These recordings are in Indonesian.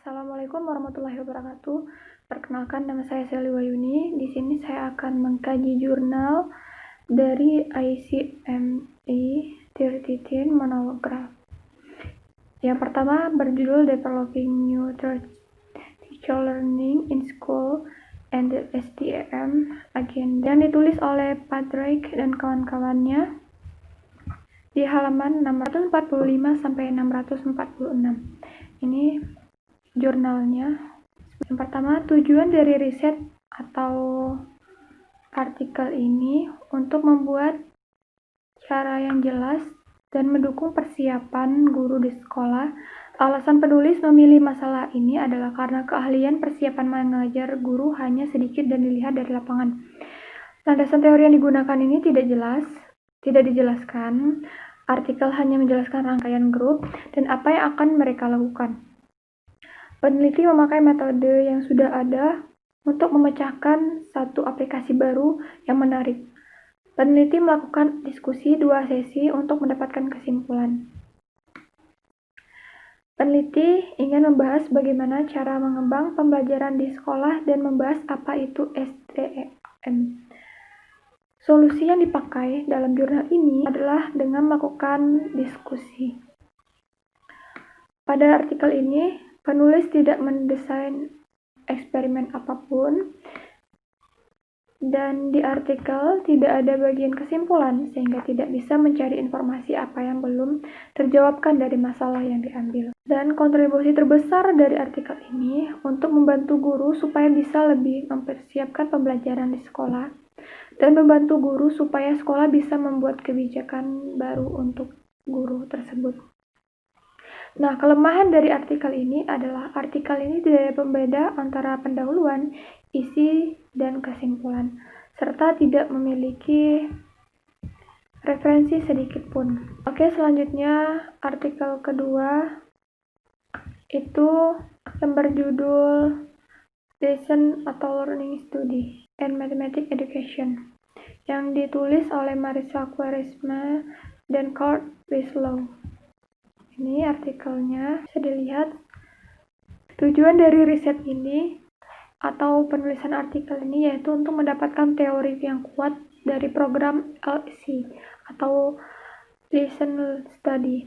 Assalamualaikum warahmatullahi wabarakatuh. Perkenalkan, nama saya Sally Wayuni. Di sini saya akan mengkaji jurnal dari ICME 13 Monograph. Yang pertama berjudul Developing New Teacher Learning in School and the STM Agenda, yang ditulis oleh Patrick dan kawan-kawannya di halaman 645 sampai 646. Ini jurnalnya. Yang pertama, tujuan dari riset atau artikel ini untuk membuat cara yang jelas dan mendukung persiapan guru di sekolah. Alasan penulis memilih masalah ini adalah karena keahlian persiapan mengajar guru hanya sedikit dan dilihat dari lapangan. Landasan teori yang digunakan ini tidak dijelaskan. Artikel hanya menjelaskan rangkaian grup dan apa yang akan mereka lakukan. Peneliti memakai metode yang sudah ada untuk memecahkan satu aplikasi baru yang menarik. Peneliti melakukan diskusi 2 sesi untuk mendapatkan kesimpulan. Peneliti ingin membahas bagaimana cara mengembang pembelajaran di sekolah dan membahas apa itu STM. Solusi yang dipakai dalam jurnal ini adalah dengan melakukan diskusi. Pada artikel ini, penulis tidak mendesain eksperimen apapun, dan di artikel tidak ada bagian kesimpulan, sehingga tidak bisa mencari informasi apa yang belum terjawabkan dari masalah yang diambil. Dan kontribusi terbesar dari artikel ini untuk membantu guru supaya bisa lebih mempersiapkan pembelajaran di sekolah, dan membantu guru supaya sekolah bisa membuat kebijakan baru untuk guru tersebut. Nah, kelemahan dari artikel ini adalah artikel ini tidak ada pembeda antara pendahuluan, isi, dan kesimpulan, serta tidak memiliki referensi sedikit pun. Oke, selanjutnya artikel kedua itu yang berjudul Lesson atau Learning Study and Mathematics Education, yang ditulis oleh Marisa Quaresma dan Kurt Winslow. Ini artikelnya, bisa dilihat. Tujuan dari riset ini atau penulisan artikel ini yaitu untuk mendapatkan teori yang kuat dari program LC atau Lesson Study.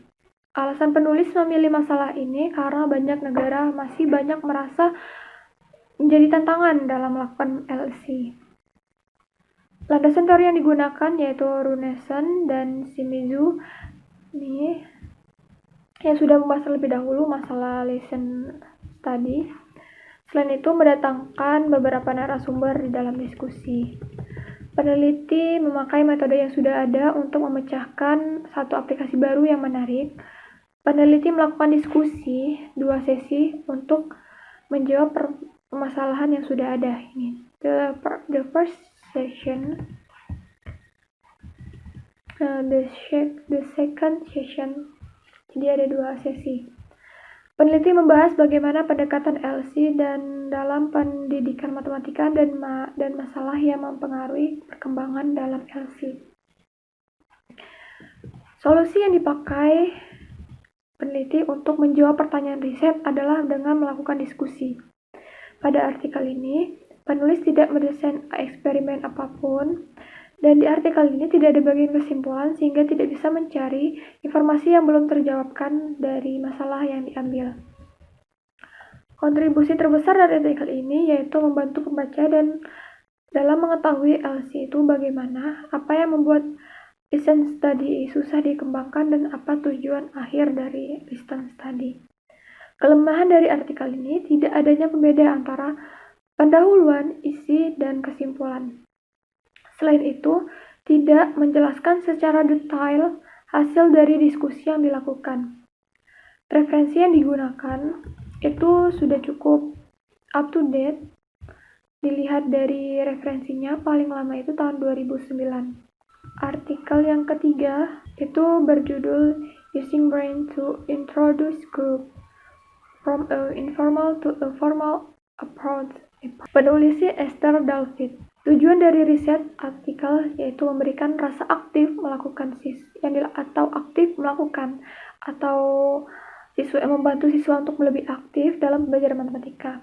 Alasan penulis memilih masalah ini karena banyak negara masih banyak merasa menjadi tantangan dalam melakukan LC. Landasan teori yang digunakan yaitu Runeson dan Shimizu. Ini yang sudah membahas terlebih dahulu masalah lesson study. Selain itu, mendatangkan beberapa narasumber di dalam diskusi. Peneliti memakai metode yang sudah ada untuk memecahkan satu aplikasi baru yang menarik. Peneliti melakukan diskusi 2 sesi untuk menjawab permasalahan yang sudah ada. Ini the first session, the second session. Jadi ada 2 sesi. Peneliti membahas bagaimana pendekatan LC dan dalam pendidikan matematika dan masalah yang mempengaruhi perkembangan dalam LC. Solusi yang dipakai peneliti untuk menjawab pertanyaan riset adalah dengan melakukan diskusi. Pada artikel ini, penulis tidak mendesain eksperimen apapun, dan di artikel ini tidak ada bagian kesimpulan sehingga tidak bisa mencari informasi yang belum terjawabkan dari masalah yang diambil. Kontribusi terbesar dari artikel ini yaitu membantu pembaca dan dalam mengetahui LC itu bagaimana, apa yang membuat lesson study susah dikembangkan, dan apa tujuan akhir dari lesson study. Kelemahan dari artikel ini tidak adanya pembeda antara pendahuluan, isi, dan kesimpulan. Selain itu, tidak menjelaskan secara detail hasil dari diskusi yang dilakukan. Referensi yang digunakan itu sudah cukup up to date. Dilihat dari referensinya, paling lama itu tahun 2009. Artikel yang ketiga itu berjudul Using Brain to Introduce Group from an Informal to a Formal Approach. Penulisnya Esther David. Tujuan dari riset artikel yaitu memberikan rasa aktif melakukan atau aktif melakukan atau membantu siswa untuk lebih aktif dalam belajar matematika.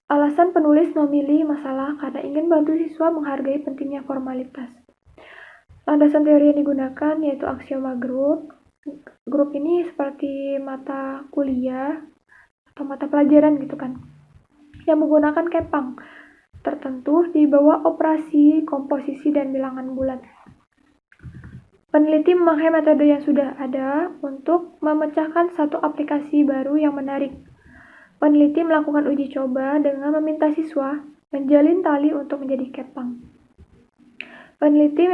Alasan penulis memilih masalah karena ingin bantu siswa menghargai pentingnya formalitas. Landasan teori yang digunakan yaitu aksioma grup. Grup ini seperti mata kuliah atau mata pelajaran gitu kan, yang menggunakan kepang tertentu di bawah operasi, komposisi, dan bilangan bulat. Peneliti memakai metode yang sudah ada untuk memecahkan satu aplikasi baru yang menarik. Peneliti melakukan uji coba dengan meminta siswa menjalin tali untuk menjadi kepang. Peneliti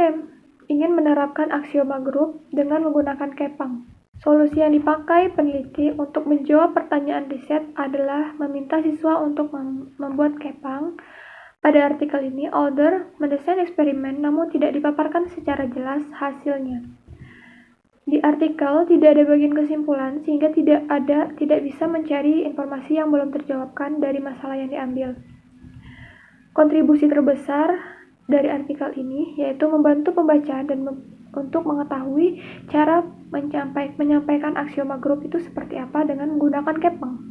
ingin menerapkan aksioma grup dengan menggunakan kepang. Solusi yang dipakai peneliti untuk menjawab pertanyaan riset adalah meminta siswa untuk membuat kepang. Pada artikel ini, author mendesain eksperimen namun tidak dipaparkan secara jelas hasilnya. Di artikel tidak ada bagian kesimpulan sehingga tidak bisa mencari informasi yang belum terjawabkan dari masalah yang diambil. Kontribusi terbesar dari artikel ini yaitu membantu pembaca dan untuk mengetahui cara menyampaikan aksioma grup itu seperti apa dengan menggunakan kepang.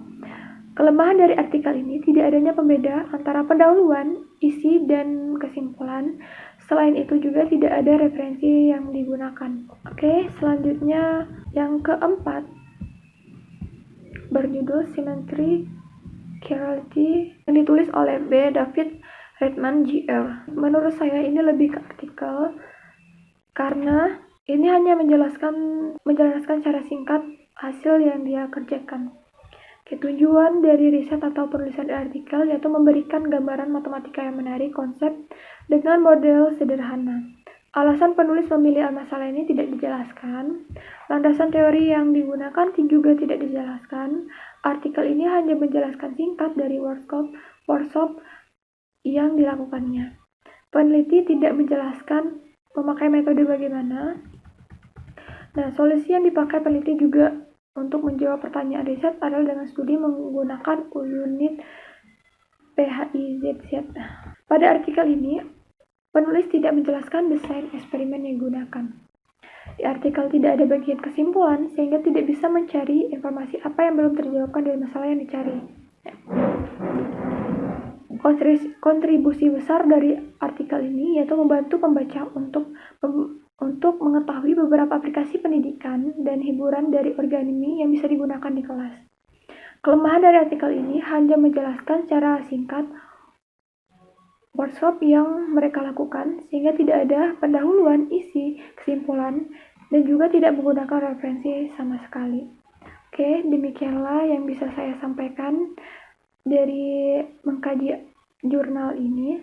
Kelemahan dari artikel ini tidak adanya pembeda antara pendahuluan, isi, dan kesimpulan. Selain itu juga tidak ada referensi yang digunakan. Oke, selanjutnya yang keempat berjudul Symmetry Chirality yang ditulis oleh B. David Redman Jr. Menurut saya ini lebih ke artikel karena ini hanya menjelaskan secara singkat hasil yang dia kerjakan. Tujuan dari riset atau penulisan artikel yaitu memberikan gambaran matematika yang menarik konsep dengan model sederhana. Alasan penulis memilih masalah ini tidak dijelaskan. Landasan teori yang digunakan juga tidak dijelaskan. Artikel ini hanya menjelaskan singkat dari workshop yang dilakukannya. Peneliti tidak menjelaskan memakai metode bagaimana. Nah, solusi yang dipakai peneliti juga untuk menjawab pertanyaan riset adalah dengan studi menggunakan unit PHIZZ. Pada artikel ini, penulis tidak menjelaskan desain eksperimen yang digunakan. Di artikel tidak ada bagian kesimpulan, sehingga tidak bisa mencari informasi apa yang belum terjawabkan dari masalah yang dicari. Kontribusi besar dari artikel ini yaitu membantu pembaca untuk mengetahui beberapa aplikasi pendidikan dan hiburan dari origami yang bisa digunakan di kelas. Kelemahan dari artikel ini hanya menjelaskan secara singkat workshop yang mereka lakukan, sehingga tidak ada pendahuluan, isi, kesimpulan, dan juga tidak menggunakan referensi sama sekali. Oke, demikianlah yang bisa saya sampaikan dari mengkaji jurnal ini.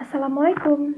Assalamualaikum.